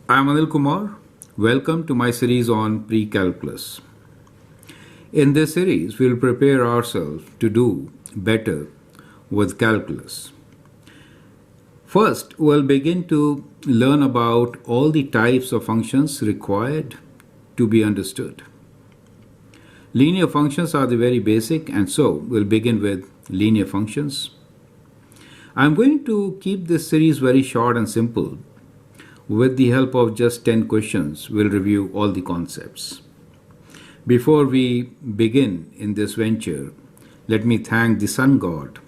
I am Anil Kumar. Welcome to my series on pre-calculus. In this series, we will prepare ourselves to do better with calculus. First, we'll begin to learn about all the types of functions required to be understood. Linear functions are the very basic, and so we'll begin with linear functions. I'm going to keep this series very short and simple. With the help of just 10 questions, we'll review all the concepts. Before we begin in this venture, let me thank the Sun God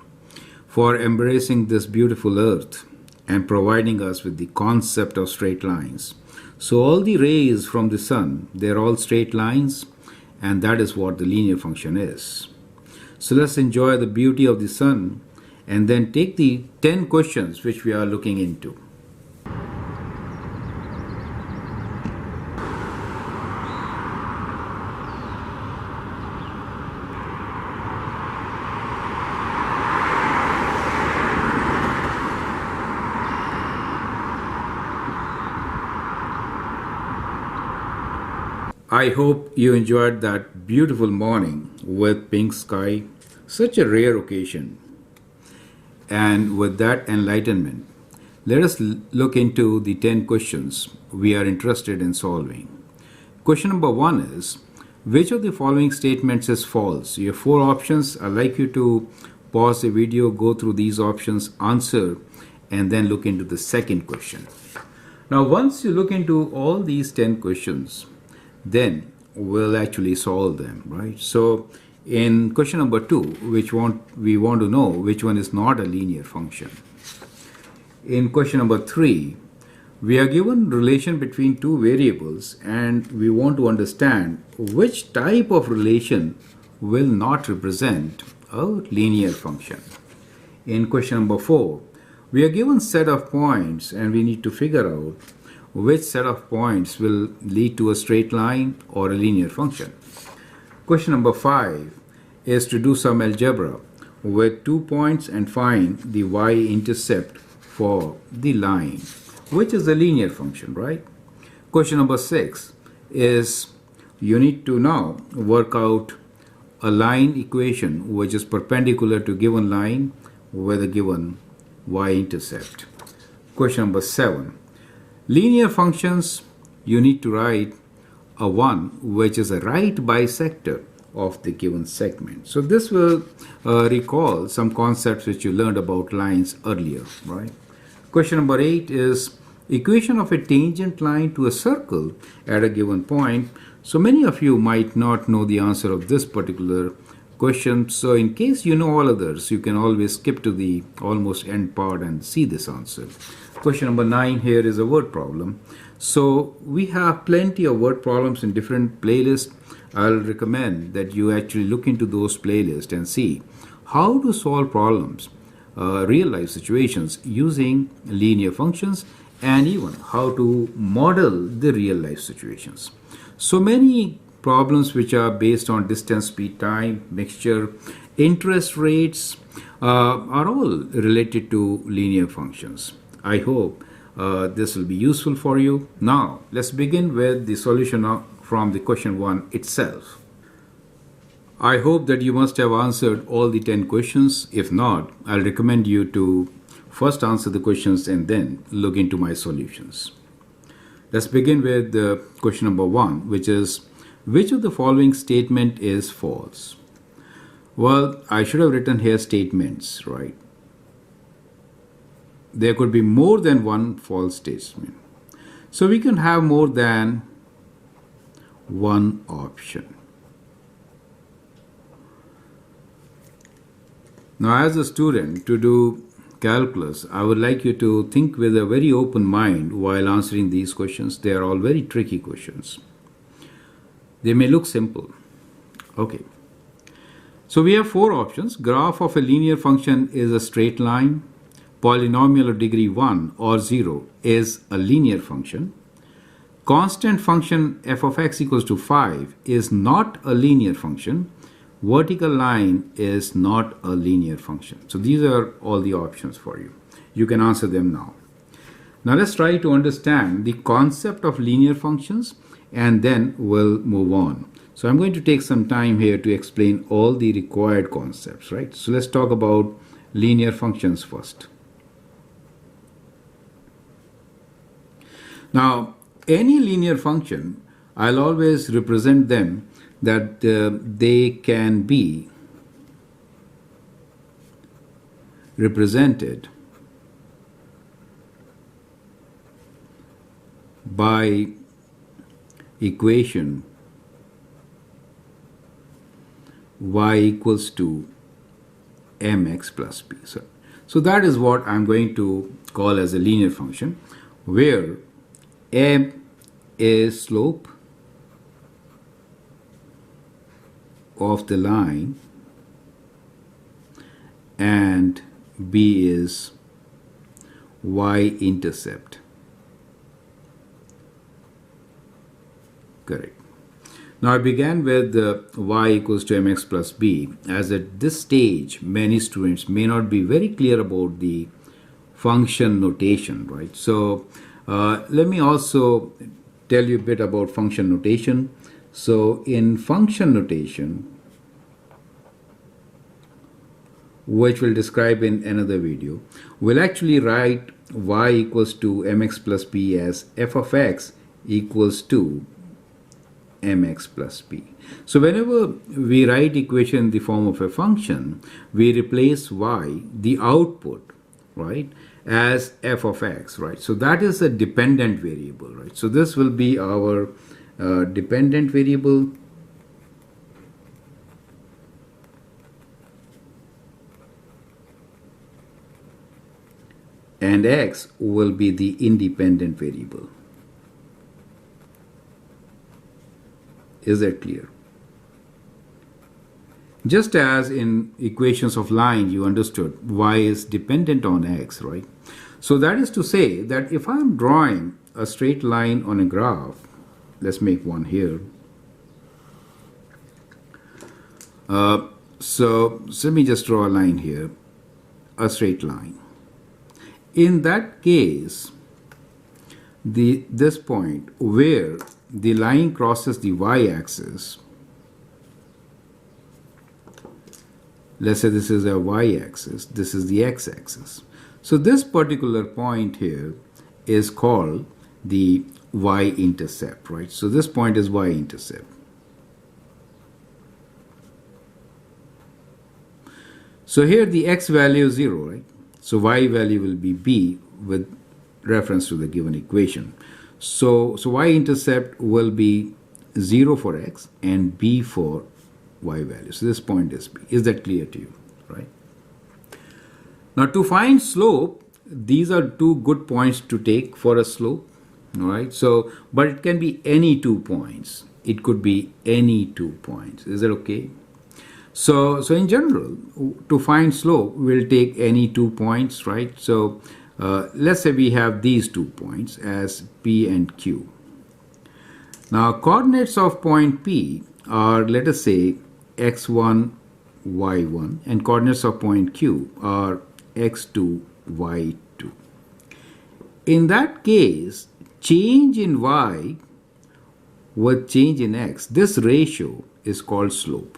for embracing this beautiful earth and providing us with the concept of straight lines. So all the rays from the sun, they're all straight lines, and that is what the linear function is. So let's enjoy the beauty of the sun and then take the 10 questions which we are looking into. I hope you enjoyed that beautiful morning with pink sky, such a rare occasion. And with that enlightenment, let us look into the 10 questions we are interested in solving. Question number 1 is, which of the following statements is false? You have 4 options. I'd like you to pause the video, go through these options, answer, and then look into the second question. Now, once you look into all these 10 questions, then we'll actually solve them, right? So in question number 2, we want to know which one is not a linear function. In question number 3, we are given relation between two variables and we want to understand which type of relation will not represent a linear function. In question number 4, we are given set of points and we need to figure out which set of points will lead to a straight line or a linear function. Question number 5 is to do some algebra with 2 points and find the y-intercept for the line, which is a linear function, right? Question number 6 is you need to now work out a line equation which is perpendicular to given line with a given y-intercept. Question number 7. Linear functions, you need to write a one which is a right bisector of the given segment. So this will recall some concepts which you learned about lines earlier, right? Question number 8 is equation of a tangent line to a circle at a given point. So many of you might not know the answer of this particular question. So in case you know all others, you can always skip to the almost end part and see this answer. Question number 9 here is a word problem. So we have plenty of word problems in different playlists. I'll recommend that you actually look into those playlists and see how to solve problems, real life situations using linear functions, and even how to model the real life situations. So many problems which are based on distance, speed, time, mixture, interest rates are all related to linear functions. I hope this will be useful for you. Now, let's begin with the solution from the question 1 itself. I hope that you must have answered all the 10 questions. If not, I'll recommend you to first answer the questions and then look into my solutions. Let's begin with question number 1, which is, which of the following statement is false? Well, I should have written here statements, right? There could be more than one false statement. So we can have more than one option. Now, as a student, to do calculus, I would like you to think with a very open mind while answering these questions. They are all very tricky questions. They may look simple. Okay. So we have 4 options. Graph of a linear function is a straight line. Polynomial of degree 1 or 0 is a linear function. Constant function f of x equals to 5 is not a linear function. Vertical line is not a linear function. So these are all the options for you. You can answer them now. Now let's try to understand the concept of linear functions and then we'll move on. So I'm going to take some time here to explain all the required concepts, right? So let's talk about linear functions first. Now, any linear function, I'll always represent them that they can be represented by equation y equals to mx plus b. So that is what I'm going to call as a linear function, where m is slope of the line and b is y-intercept. Correct. Now I began with y equals to mx plus b, as at this stage many students may not be very clear about the function notation, right? So let me also tell you a bit about function notation. So in function notation, which we'll describe in another video, we'll actually write y equals to mx plus b as f of x equals to mx plus b. So whenever we write equation in the form of a function, we replace y, the output, right, as f of x, right? So that is a dependent variable, right? So this will be our dependent variable, and x will be the independent variable. Is that clear? Just as in equations of line you understood y is dependent on x, right? So that is to say that if I'm drawing a straight line on a graph, let's make one here. So let me just draw a line here, a straight line. In that case, this point where the line crosses the y-axis, let's say this is a y-axis, this is the x-axis. So this particular point here is called the y-intercept, right? So this point is y-intercept. So here the x value is 0, right? So y value will be b with reference to the given equation. So y-intercept will be 0 for x and b for y value. So this point is b. Is that clear to you, right? Now to find slope, these are two good points to take for a slope, all right? So, but it can be any 2 points. It could be any 2 points. Is that okay? So in general, to find slope, we'll take any 2 points, right? So let's say we have these 2 points as P and Q. Now coordinates of point P are, let us say, x1, y1, and coordinates of point Q are x2, y2. In that case, change in y with change in x, this ratio is called slope.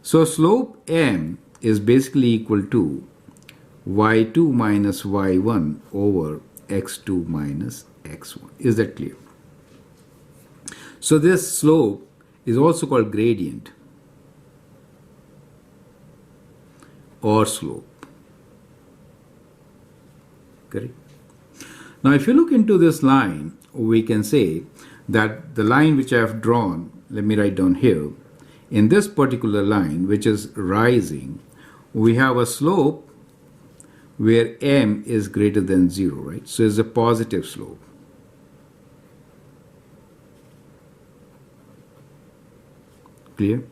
So slope m is basically equal to y2 minus y1 over x2 minus x1. Is that clear? So this slope is also called gradient or slope. Correct? Now if you look into this line, we can say that the line which I have drawn, let me write down here, in this particular line which is rising, we have a slope where m is greater than 0, right? So it's a positive slope. Clear?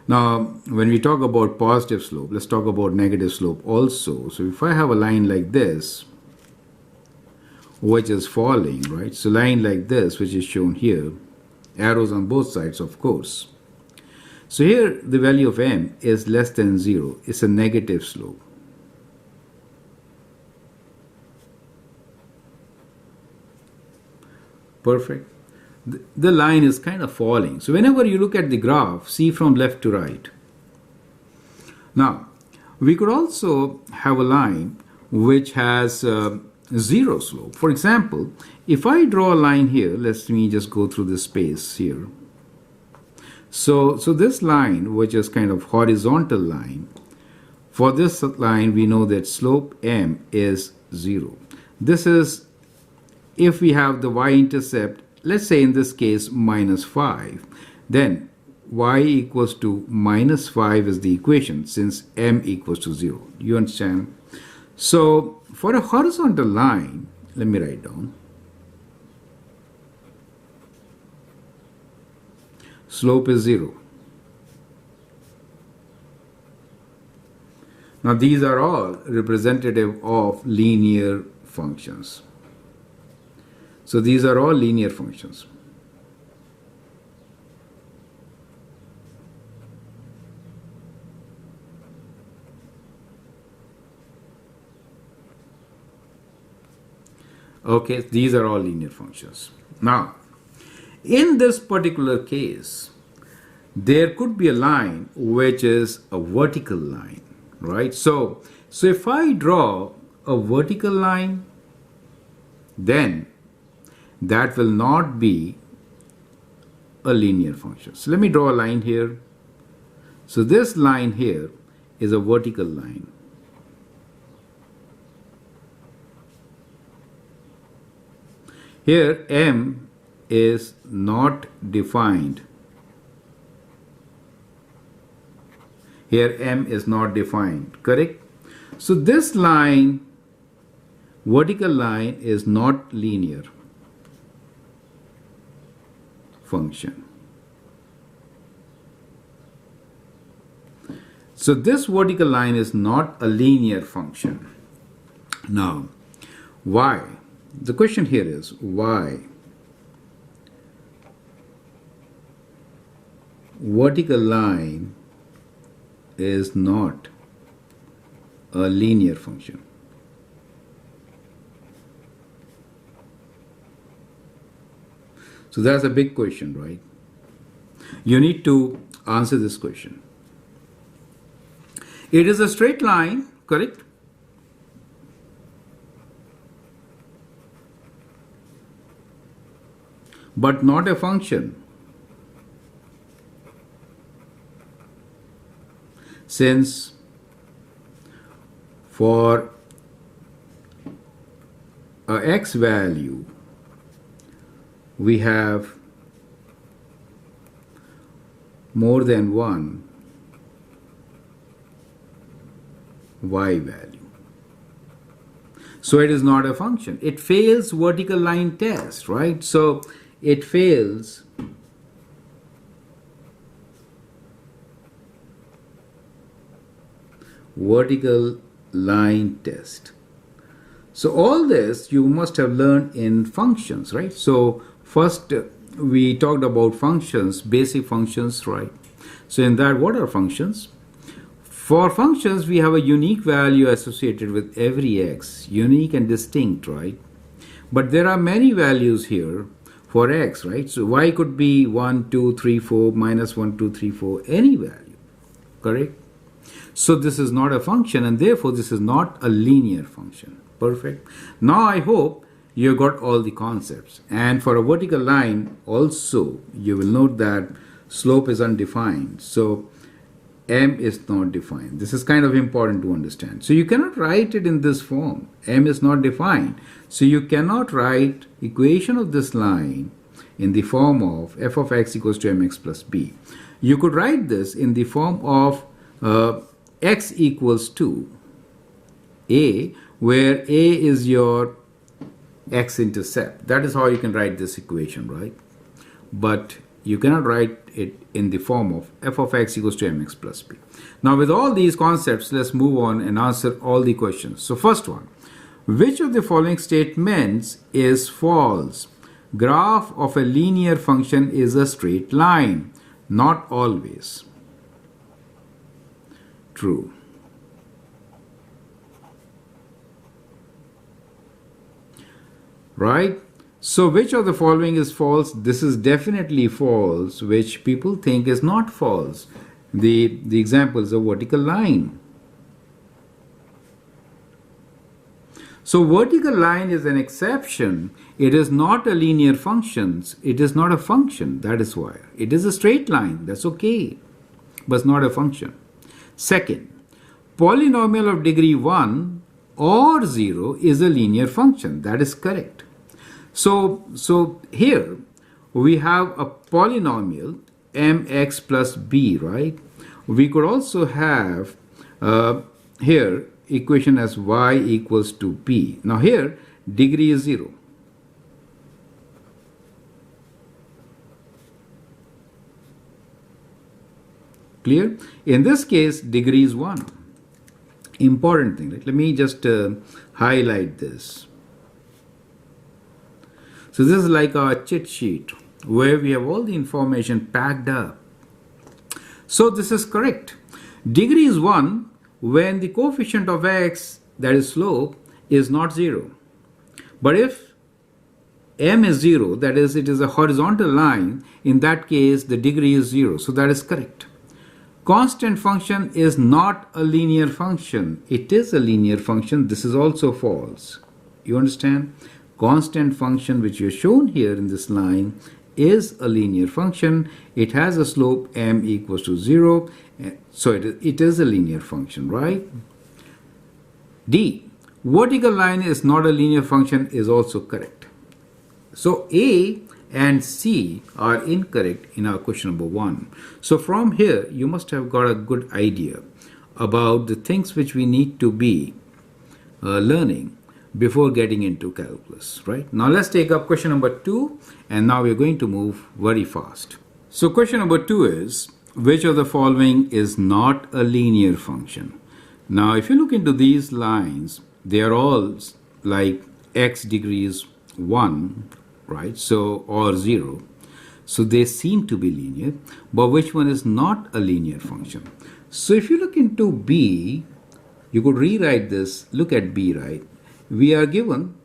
Now when we talk about positive slope, let's talk about negative slope also. So if I have a line like this which is falling, right? So line like this which is shown here, arrows on both sides, of course. So here the value of m is less than 0. It's a negative slope. Perfect. The line is kind of falling. So whenever you look at the graph, see from left to right. Now, we could also have a line which has zero slope. For example, if I draw a line here, let me just go through this space here. So this line, which is kind of horizontal line, for this line we know that slope m is 0. This is if we have the y-intercept, let's say in this case minus 5, then y equals to minus 5 is the equation since m equals to 0. You understand? So for a horizontal line, let me write down. Slope is 0. Now these are all representative of linear functions. So these are all linear functions. Okay, these are all linear functions. Now, in this particular case, there could be a line which is a vertical line, right? So if I draw a vertical line, then that will not be a linear function. So let me draw a line here. So this line here is a vertical line. Here m is not defined. Here m is not defined, correct? So this line, vertical line, is not linear function. So this vertical line is not a linear function. Now, why? The question here is why vertical line is not a linear function. So that's a big question, right? You need to answer this question. It is a straight line, correct? But not a function. Since for a x value, we have more than one y value. So it is not a function. It fails vertical line test, right? So it fails vertical line test. So all this you must have learned in functions, right? So first we talked about functions, basic functions, right? So in that, what are functions? For functions, we have a unique value associated with every x, unique and distinct, right? But there are many values here for x, right? So y could be 1, 2, 3, 4, minus 1, 2, 3, 4, any value, correct? So this is not a function, and therefore this is not a linear function. Perfect. Now I hope you got all the concepts. And for a vertical line also, you will note that slope is undefined. So m is not defined. This is kind of important to understand. So you cannot write it in this form. M is not defined. So you cannot write equation of this line in the form of f of x equals to mx plus b. You could write this in the form of x equals to a, where a is your x-intercept. That is how you can write this equation, right? But you cannot write it in the form of f of x equals to mx plus b. Now with all these concepts, let's move on and answer all the questions. So first one, which of the following statements is false? Graph of a linear function is a straight line. Not always. True. Right? So which of the following is false? This is definitely false, which people think is not false. The example is a vertical line. So vertical line is an exception. It is not a linear function. It is not a function. That is why. It is a straight line. That's okay. But it's not a function. Second, polynomial of degree 1 or 0 is a linear function. That is correct. So here we have a polynomial mx plus b, right? We could also have here equation as y equals to b. Now here degree is 0. Clear? In this case degree is 1. Important thing, right? Let me just highlight this. So this is like our cheat sheet where we have all the information packed up. So this is correct. Degree is 1 when the coefficient of x, that is slope, is not 0. But if m is 0, that is it is a horizontal line, in that case the degree is 0. So that is correct. Constant function is not a linear function. It is a linear function. This is also false. You understand? Constant function which is shown here in this line is a linear function. It has a slope m equals to 0. So it is a linear function, right? D. Vertical line is not a linear function is also correct. So A and C are incorrect in our question number 1. So from here you must have got a good idea about the things which we need to be learning before getting into calculus, right? Now let's take up question number 2, and now we're going to move very fast. So question number 2 is, which of the following is not a linear function? Now if you look into these lines, they are all like x degrees 1, right? So, or 0. So they seem to be linear, but which one is not a linear function? So if you look into B, you could rewrite this. Look at B, right? We are given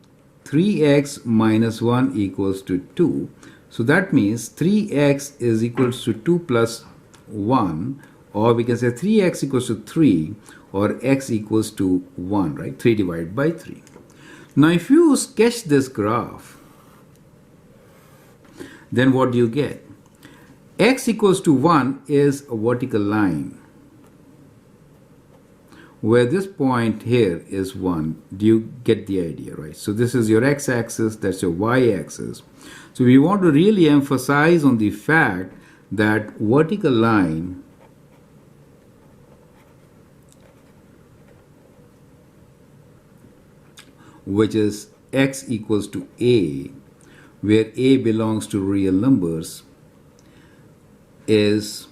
3x minus 1 equals to 2. So that means 3x is equals to 2 plus 1, or we can say 3x equals to 3, or x equals to 1, right? 3 divided by 3. Now if you sketch this graph, then what do you get? X equals to 1 is a vertical line, where this point here is 1. Do you get the idea, right? So this is your x-axis, that's your y-axis. So we want to really emphasize on the fact that vertical line which is x equals to a, where a belongs to real numbers, is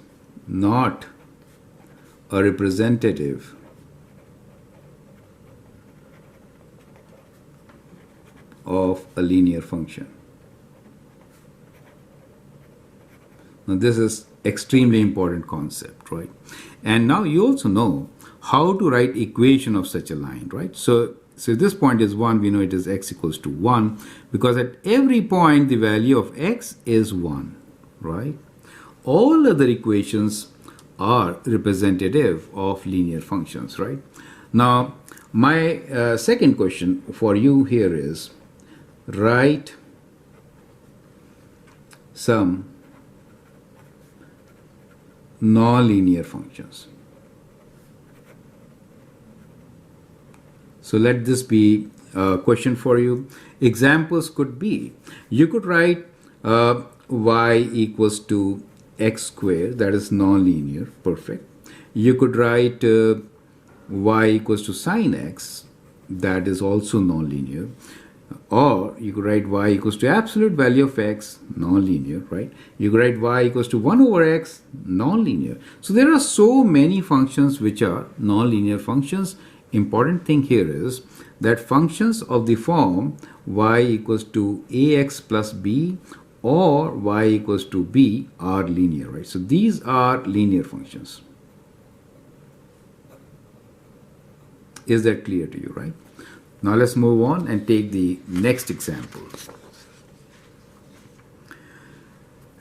not a representative of a linear function. Now this is extremely important concept, right? And now you also know how to write equation of such a line, right? So this point is 1, we know it is x equals to 1, because at every point the value of x is 1, right? All other equations are representative of linear functions, right? Now my second question for you here is, write some nonlinear functions. So let this be a question for you. Examples could be, you could write y equals to x squared, that is nonlinear, perfect. You could write y equals to sine x, that is also nonlinear. Or you could write y equals to absolute value of x, nonlinear, right? You could write y equals to 1 over x, nonlinear. So there are so many functions which are nonlinear functions. Important thing here is that functions of the form y equals to ax plus b or y equals to b are linear, right? So these are linear functions. Is that clear to you, right? Now let's move on and take the next example.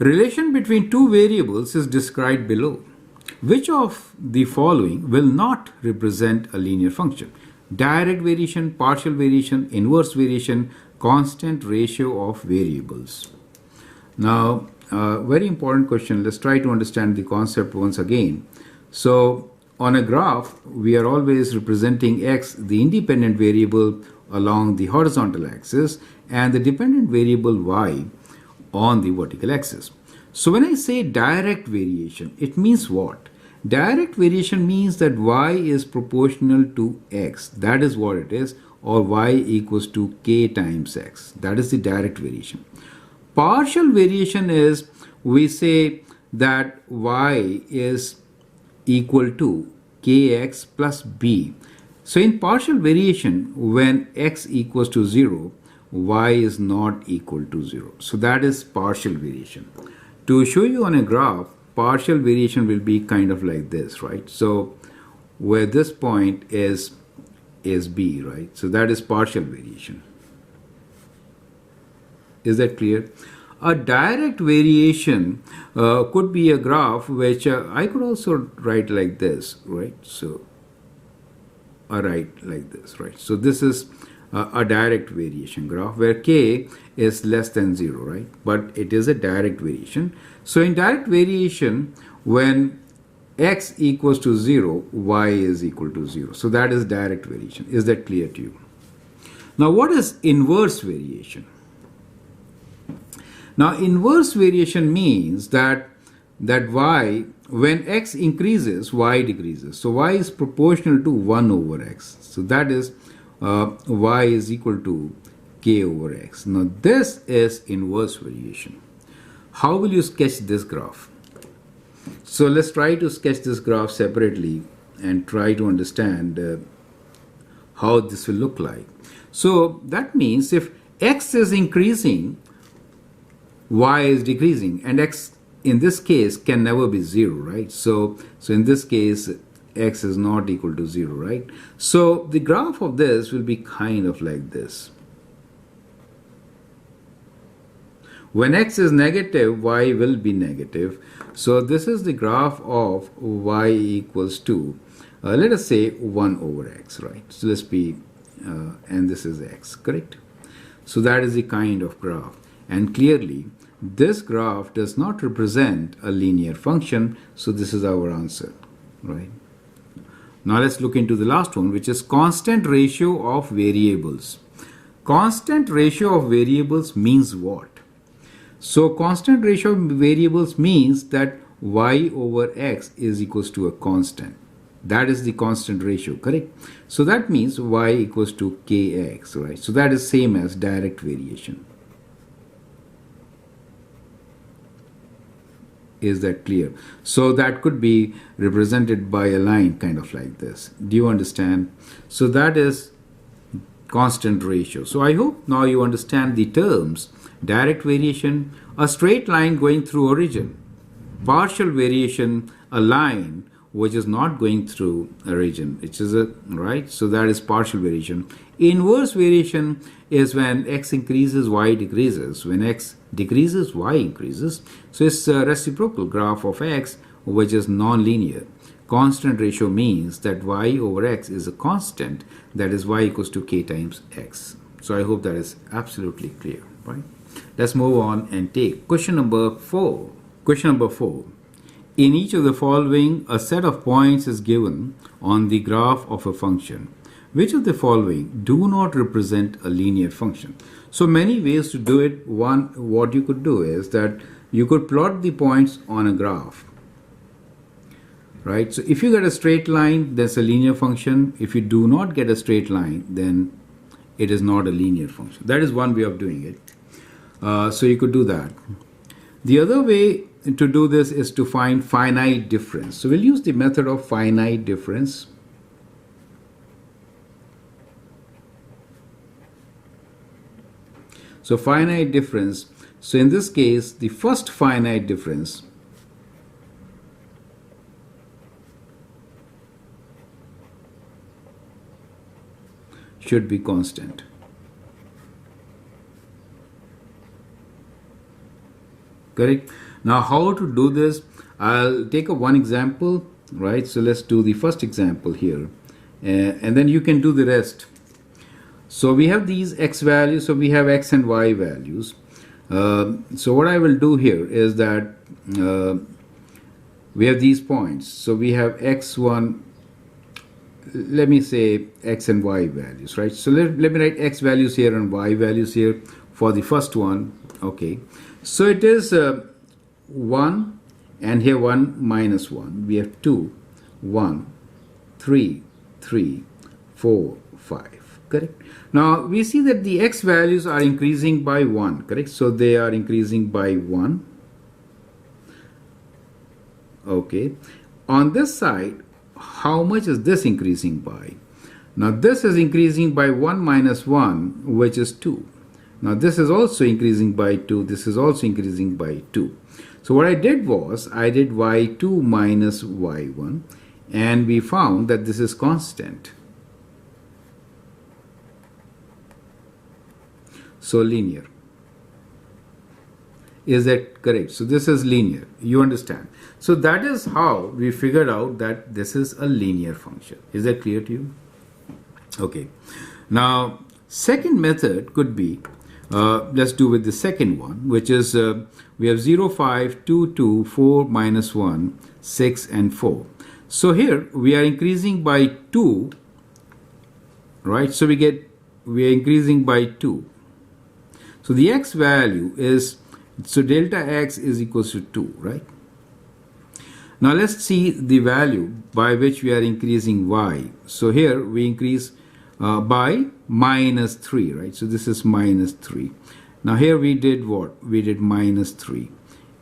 Relation between two variables is described below. Which of the following will not represent a linear function? Direct variation, partial variation, inverse variation, constant ratio of variables. Now, very important question. Let's try to understand the concept once again. So, on a graph, we are always representing x, the independent variable, along the horizontal axis, and the dependent variable y on the vertical axis. So, when I say direct variation, it means what? Direct variation means that y is proportional to x. That is what it is, or y equals to k times x. That is the direct variation. Partial variation is, we say that y is equal to kx plus b. So in partial variation, when x equals to 0, y is not equal to 0. So that is partial variation. To show you on a graph, partial variation will be kind of like this, right? So where this point is b, right? So that is partial variation. Is that clear? A direct variation could be a graph which I could also write like this, right? So I write like this, right? So this is a direct variation graph where k is less than 0, right? But it is a direct variation. So in direct variation, when x equals to 0, y is equal to 0. So that is direct variation. Is that clear to you? Now what is inverse variation? Now inverse variation means that y, when x increases, y decreases. So y is proportional to 1 over x. So that is y is equal to k over x. Now this is inverse variation. How will you sketch this graph? So let's try to sketch this graph separately and try to understand how this will look like. So that means if x is increasing, y is decreasing, and x in this case can never be 0, right? So in this case, x is not equal to 0, right? So the graph of this will be kind of like this. When x is negative, y will be negative. So this is the graph of y equals to, let us say 1 over x, right? So let's be, and this is x, correct? So that is the kind of graph. And clearly, this graph does not represent a linear function, so this is our answer, right? Now let's look into the last one, which is constant ratio of variables. Constant ratio of variables means what? So constant ratio of variables means that y over x is equals to a constant. That is the constant ratio, correct? So that means y equals to kx, right? So that is same as direct variation. Is that clear? So that could be represented by a line kind of like this. Do you understand? So that is constant ratio. So I hope now you understand the terms. Direct variation, a straight line going through origin. Partial variation, a line which is not going through origin, which is a, right? So that is partial variation. Inverse variation is when x increases, y decreases. When x decreases, y increases. So it's a reciprocal graph of x which is non-linear. Constant ratio means that y over x is a constant, that is y equals to k times x. So I hope that is absolutely clear, right? Let's move on and take question number 4. Question number 4. In each of the following, a set of points is given on the graph of a function. Which of the following do not represent a linear function? So many ways to do it. One, what you could do is that you could plot the points on a graph, right? So if you get a straight line, that's a linear function. If you do not get a straight line, then it is not a linear function. That is one way of doing it. So you could do that. The other way to do this is to find finite difference. So we'll use the method of finite difference. So finite difference. So in this case, the first finite difference should be constant. Correct? Now, how to do this? I'll take one example, right? So let's do the first example here, and then you can do the rest. So we have these x values, so we have x and y values. So what I will do here is that we have these points. So we have x1, let me say x and y values, right? So let me write x values here and y values here for the first one. Okay, so it is 1, and here 1 minus 1. We have 2, 1, 3, 3, 4, 5. Correct? Now we see that the x values are increasing by 1. Correct? So they are increasing by 1. Okay. On this side, how much is this increasing by? Now this is increasing by 1 minus 1, which is 2. Now this is also increasing by 2. This is also increasing by 2. So what I did was, I did y2 minus y1, and we found that this is constant. So linear. Is that correct? So this is linear. You understand? So that is how we figured out that this is a linear function. Is that clear to you? Okay. Now, second method could be, let's do with the second one, which is we have 0, 5, 2, 2, 4, minus 1, 6, and 4. So here we are increasing by 2, right? So we are increasing by 2. So the x value is, so delta x is equals to 2, right? Now let's see the value by which we are increasing y. So here we increase by minus 3, right? So this is minus 3. Now here we did what? We did minus 3.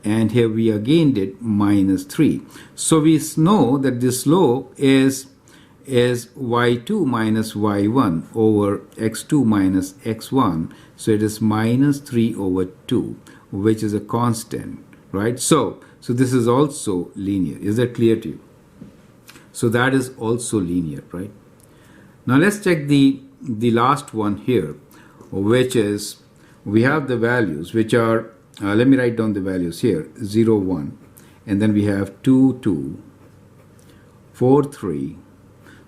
And here we again did minus 3. So we know that the slope is y2 minus y1 over x2 minus x1. So it is minus 3 over 2, which is a constant, right? So this is also linear. Is that clear to you? So that is also linear, right? Now let's check the last one here, which is, we have the values which are, let me write down the values here, 0, 1, and then we have 2, 2, 4, 3.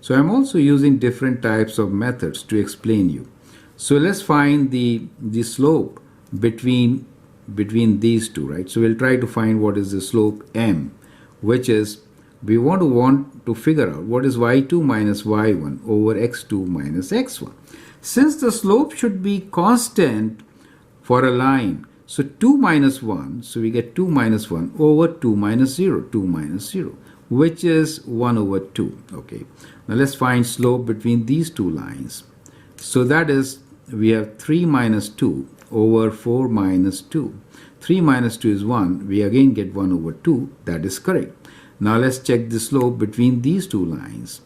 So I'm also using different types of methods to explain you. So let's find the slope between these two, right? So we'll try to find what is the slope m, which is, we want to figure out what is y2 minus y1 over x2 minus x1. Since the slope should be constant for a line, so 2 minus 1, so we get 2 minus 1 over 2 minus 0, 2 minus 0, which is 1 over 2. Okay. Now let's find slope between these two lines. So that is, we have 3 minus 2 over 4 minus 2. 3 minus 2 is 1. We again get 1 over 2. That is correct. Now let's check the slope between these two lines,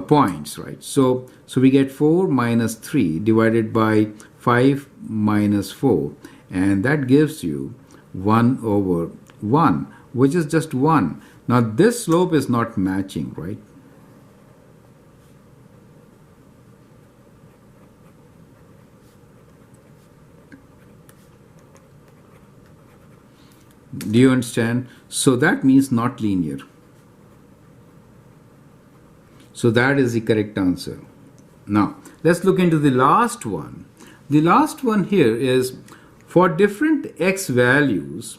points, right? So we get 4 minus 3 divided by 5 minus 4, and that gives you 1 over 1, which is just 1. Now this slope is not matching, right? Do you understand? So that means not linear. So that is the correct answer. Now let's look into the last one. The last one here is, for different x values,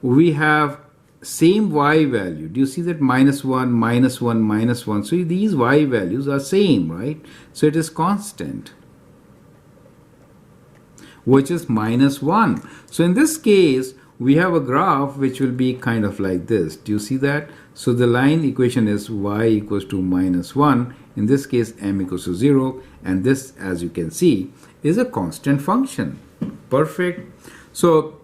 we have same y value. Do you see that? Minus 1, minus 1, minus 1. So these y values are same, right? So it is constant, which is minus 1. So in this case, we have a graph which will be kind of like this. Do you see that? So the line equation is y equals to minus 1. In this case, m equals to 0. And this, as you can see, is a constant function. Perfect. So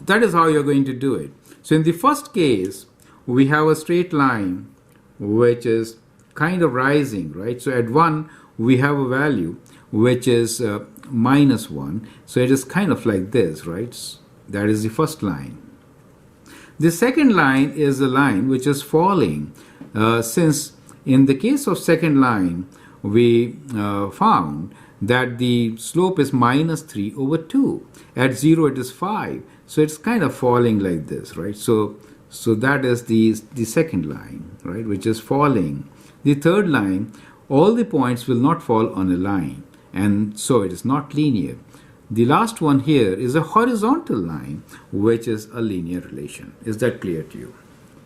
that is how you're going to do it. So in the first case, we have a straight line which is kind of rising, right? So at 1, we have a value which is minus 1. So it is kind of like this, right? That is the first line. The second line is a line which is falling. Since in the case of second line, we found that the slope is minus 3 over 2. At 0 it is 5. So it's kind of falling like this, right? So that is the second line, right, which is falling. The third line, all the points will not fall on a line, and so it is not linear. The last one here is a horizontal line, which is a linear relation. Is that clear to you?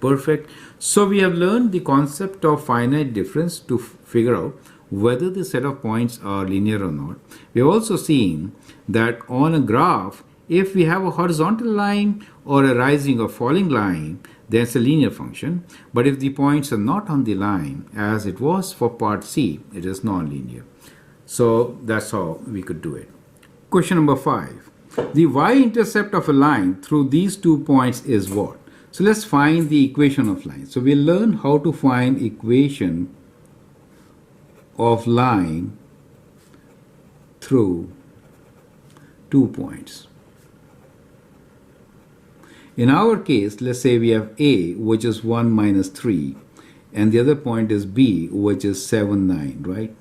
Perfect. So we have learned the concept of finite difference to figure out whether the set of points are linear or not. We have also seen that on a graph, if we have a horizontal line or a rising or falling line, then it's a linear function. But if the points are not on the line, as it was for part C, it is non-linear. So that's how we could do it. Question number 5. The y-intercept of a line through these 2 points is what? So let's find the equation of line. So we'll learn how to find equation of line through 2 points. In our case, let's say we have A, which is 1 minus 3, and the other point is B, which is 7, 9, right?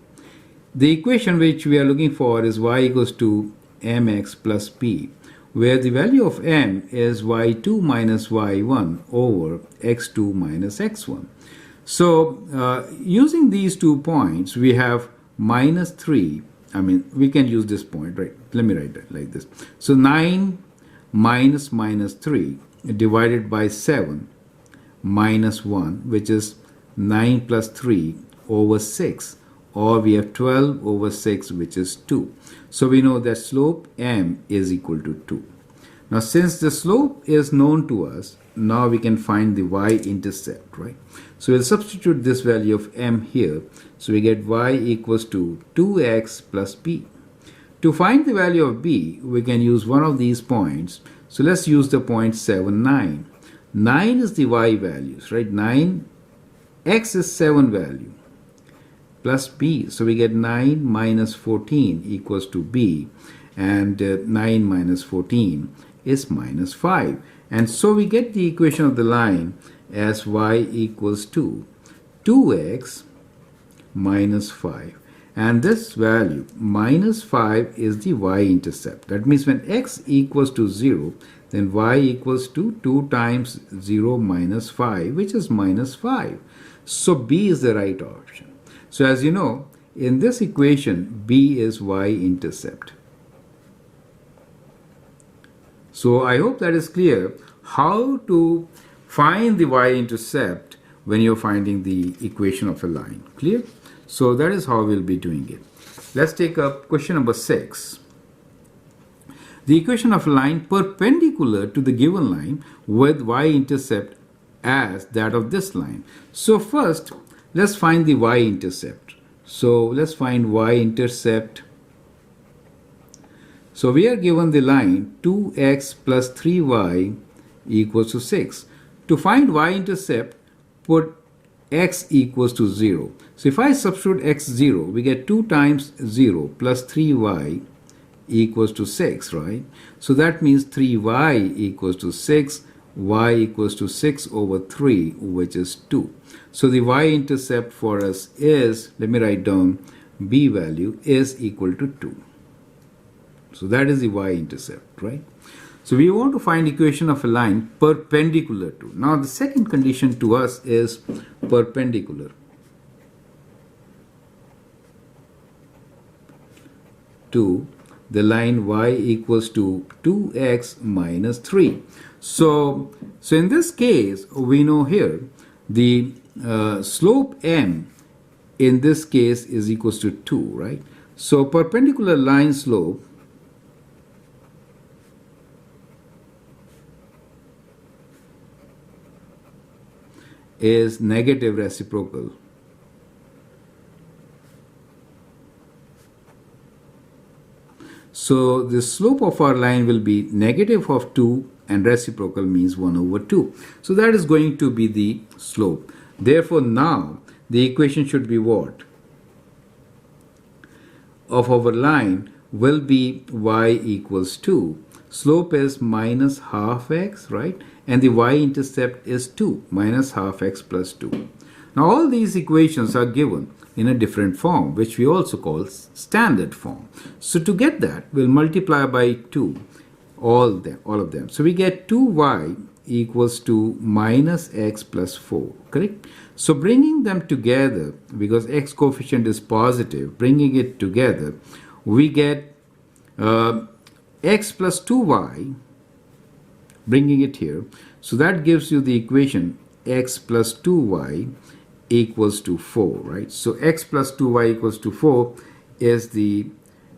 The equation which we are looking for is y equals to mx plus b, where the value of m is y2 minus y1 over x2 minus x1. So using these 2 points, we have minus 3. I mean, we can use this point, right? Let me write that like this. So 9 minus minus 3 divided by 7 minus 1, which is 9 plus 3 over 6, or we have 12 over 6, which is 2. So we know that slope m is equal to 2. Now since the slope is known to us, now we can find the y-intercept, right? So we'll substitute this value of m here. So we get y equals to 2x plus b. To find the value of b, we can use one of these points. So let's use the point 7, 9. 9 is the y values, right? 9, x is 7 value, plus b. So we get 9 minus 14 equals to b, and 9 minus 14 is minus 5. And so we get the equation of the line as y equals to 2x minus 5. And this value, minus 5, is the y-intercept. That means when x equals to 0, then y equals to 2 times 0 minus 5, which is minus 5. So B is the right option. So as you know, in this equation, B is y-intercept. So I hope that is clear how to find the y-intercept when you're finding the equation of a line. Clear? So that is how we'll be doing it. Let's take up question number 6. The equation of a line perpendicular to the given line with y-intercept as that of this line. So first, let's find the y-intercept. So let's find y-intercept. So we are given the line 2x plus 3y equals to 6. To find y-intercept, put x equals to 0. So if I substitute x 0, we get 2 times 0 plus 3y equals to 6, right? So that means 3y equals to 6, y equals to 6 over 3, which is 2. So the y-intercept for us is, let me write down, b value is equal to 2. So that is the y-intercept, right? So we want to find equation of a line perpendicular to. Now the second condition to us is perpendicular to the line y equals to 2x minus 3. So in this case, we know here the slope m in this case is equals to 2, right? So perpendicular line slope is negative reciprocal. So the slope of our line will be negative of 2 and reciprocal means 1 over 2. So that is going to be the slope. Therefore now the equation should be what? Of our line will be y equals 2. Slope is minus half x, right? And the y-intercept is 2, minus half x plus 2. Now all these equations are given in a different form, which we also call standard form. So to get that, we'll multiply by 2, all of them. So we get 2y equals to minus x plus 4, correct? So bringing them together, because x coefficient is positive, bringing it together, we get x plus 2y, bringing it here. So that gives you the equation x plus 2y equals to 4, right? So x plus 2y equals to 4 is the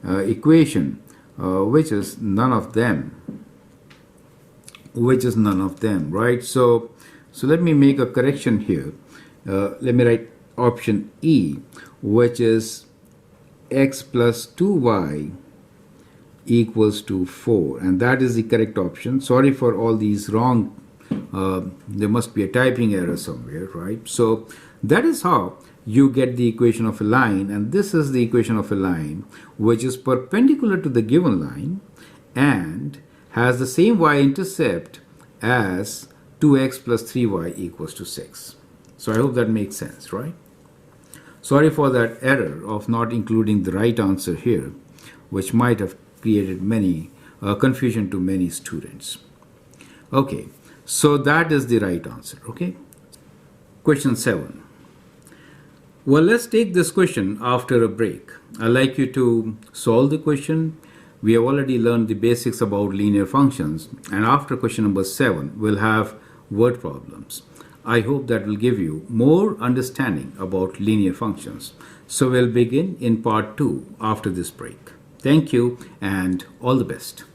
equation, which is none of them, right? So let me make a correction here. Let me write option E, which is x plus 2y equals to 4, and that is the correct option. Sorry for all these wrong, there must be a typing error somewhere, right? So that is how you get the equation of a line, and this is the equation of a line which is perpendicular to the given line and has the same y-intercept as 2x plus 3y equals to 6. So I hope that makes sense, right? Sorry for that error of not including the right answer here, which might have created many confusion to many students. Okay, so that is the right answer, okay? Question 7. Well, let's take this question after a break. I'd like you to solve the question. We have already learned the basics about linear functions, and after question number 7, we'll have word problems. I hope that will give you more understanding about linear functions. So we'll begin in part 2 after this break. Thank you and all the best.